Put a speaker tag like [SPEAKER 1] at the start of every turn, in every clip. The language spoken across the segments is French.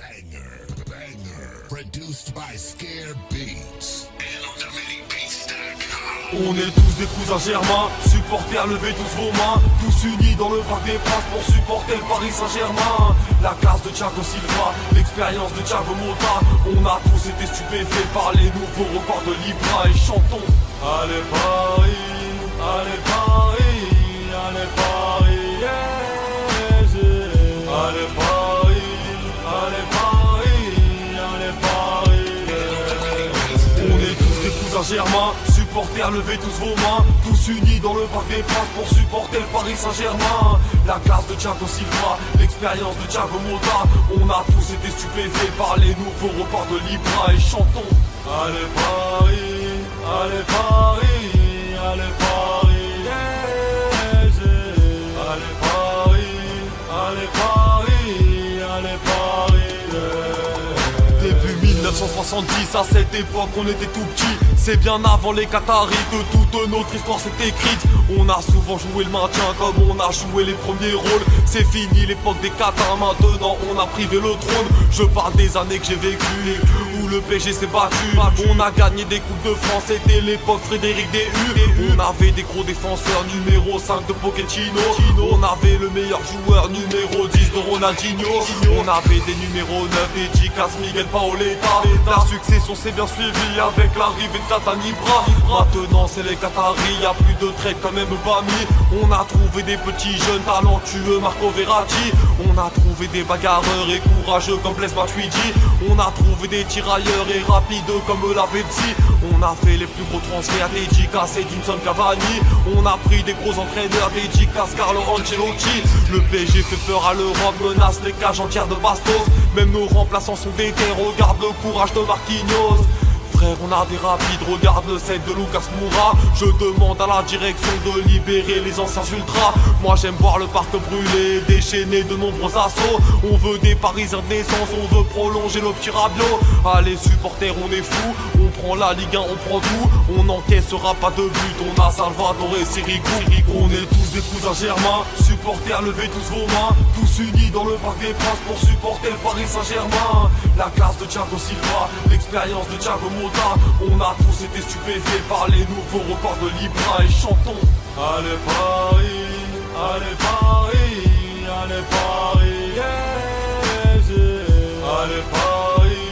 [SPEAKER 1] Banger, banger, produced by Scare Beats and on DominiqueBeats.com.
[SPEAKER 2] On est tous des cousins germains, supporters, levez tous vos mains, tous unis dans le parc des Princes pour supporter le Paris Saint-Germain. La classe de Thiago Silva, l'expérience de Thiago Motta, on a tous été stupéfaits par les nouveaux records de Libra et chantons. Allez Paris, allez Paris, allez Paris, yeah, yeah. Allez Paris, allez Paris, allez Paris, yeah. On est tous des cousins germains, supporters, levez tous vos mains, tous unis dans le parc des Princes pour supporter le Paris Saint-Germain. La classe de Thiago Silva, l'expérience de Thiago Motta, on a tous été stupéfaits par les nouveaux records de Libra et chantons. Allez Paris, allez Paris, allez Paris, yeah, yeah. Allez Paris, allez Paris, allez Paris, yeah. Début 1970, à cette époque on était tout petits. C'est bien avant les Qataris que toute notre histoire s'est écrite. On a souvent joué le maintien comme on a joué les premiers rôles. C'est fini l'époque des Qatars, maintenant on a privé le trône. Je parle des années que j'ai vécues, où le PSG s'est battu. On a gagné des coupes de France, c'était l'époque Frédéric Dehu. On avait des gros défenseurs, numéro 5 de Pochettino. On avait le meilleur joueur, numéro 10 de Ronaldinho. On avait des numéros 9, des Dicas, Miguel Paoletta. La succession s'est bien suivie avec l'arrivée de Zlatan Ibra. Maintenant c'est les Qataris, y'a plus de traite comme Mbami. On a trouvé des petits jeunes talentueux, Marco Verratti. On a trouvé des bagarreurs et courageux comme Blaise Matuidi. On a trouvé des tirailleurs et rapides comme Lavezzi. On a fait les plus gros transferts des Dicas et Edinson Cavani. On a pris des gros entraîneurs, des Dicas, Carlo Ancelotti. Le PSG fait peur à l'Europe, menace les cages entières de Bastos. Même nos remplaçants sont déter, regarde le courage de Marquinhos. Frère, on a des rapides, regarde le set de Lucas Moura. Je demande à la direction de libérer les anciens ultras. Moi j'aime voir le parc brûler, déchaîner de nombreux assauts. On veut des Parisiens de naissance, on veut prolonger le petit Rabiot. Allez supporters, on est fous, on prend la Ligue 1, on prend tout. On n'encaissera pas de but, on a Salvador et Sirigu. On est tous des cousins germains, supporters, levez tous vos mains, tous unis dans le parc des Princes pour supporter le Paris Saint-Germain. La classe de Thiago Silva, l'expérience de Thiago Motta, on a tous été stupéfaits par les nouveaux records de Libra et chantons. Allez Paris, allez Paris, allez Paris, yeah, yeah. Allez Paris,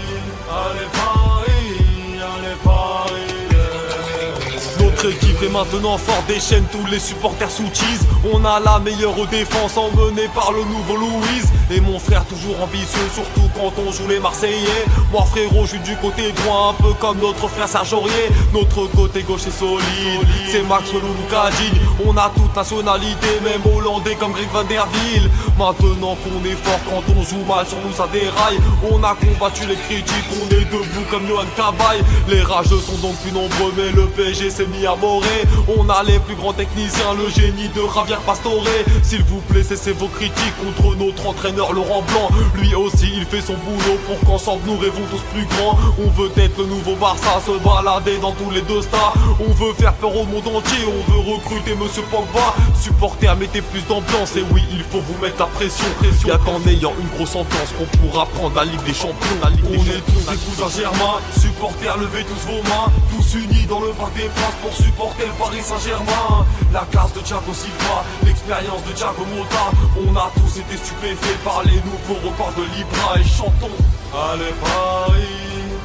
[SPEAKER 2] allez Paris, allez Paris, yeah. Notre équipe est maintenant forte, déchaîne tous les supporters sous cheese. On a la meilleure défense emmenée par le nouveau Louise. Et mon frère toujours ambitieux, surtout quand on joue les Marseillais. Moi frérot, je suis du côté droit, un peu comme notre frère Serge Aurier. Notre côté gauche est solide, c'est Maxwell ou Lucadine. On a toute nationalité, même hollandais comme Greg Van Der Wiel. Maintenant qu'on est fort, quand on joue mal sur nous ça déraille. On a combattu les critiques, on est debout comme Johan Cabaye. Les rageux sont donc plus nombreux, mais le PSG s'est mis à morer. On a les plus grands techniciens, le génie de Javier Pastore. S'il vous plaît, cessez vos critiques contre notre entraîneur Laurent Blanc. Lui aussi il fait son boulot pour qu'ensemble nous rêvons tous plus grands. On veut être le nouveau Barça, se balader dans tous les deux stars. On veut faire peur au monde entier, on veut recruter Monsieur Pogba. Supporters, mettez plus d'ambiance, et oui il faut vous mettre la pression. Y'a qu'en ayant une grosse ambiance qu'on pourra prendre la Ligue des Champions. On est tous des cousins germains, supporters, levez tous vos mains, tous unis dans le parc des Princes pour supporter le Paris Saint-Germain. La classe de Thiago Silva, l'expérience de Thiago Motta, on a tous été stupéfaits par les nouveaux records de Libra et chantons. Allez Paris,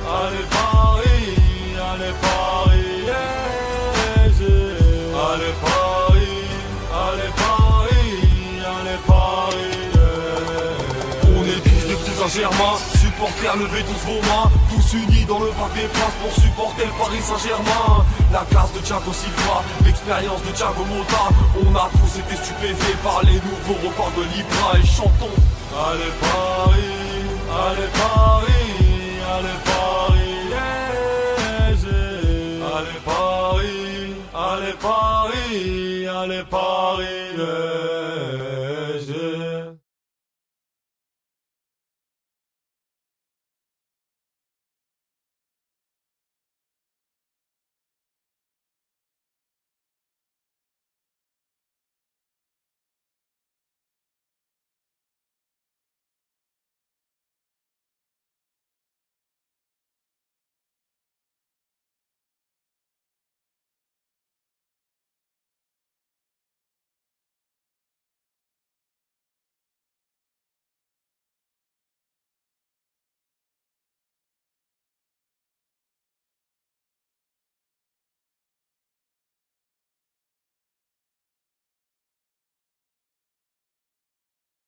[SPEAKER 2] allez Paris, allez Paris, yeah, yeah. Allez Paris, allez Paris, allez Paris, yeah. On est tous des cousins germains, supporters, levez tous vos mains, tous unis dans le parc des Princes pour supporter le Paris Saint-Germain. La classe de Thiago Silva, l'expérience de Thiago Motta, on a tous été stupéfaits par les nouveaux records de Libra et chantons. Allez Paris, allez Paris, allez Paris, yeah, yeah. Allez Paris, allez Paris, allez Paris, yeah.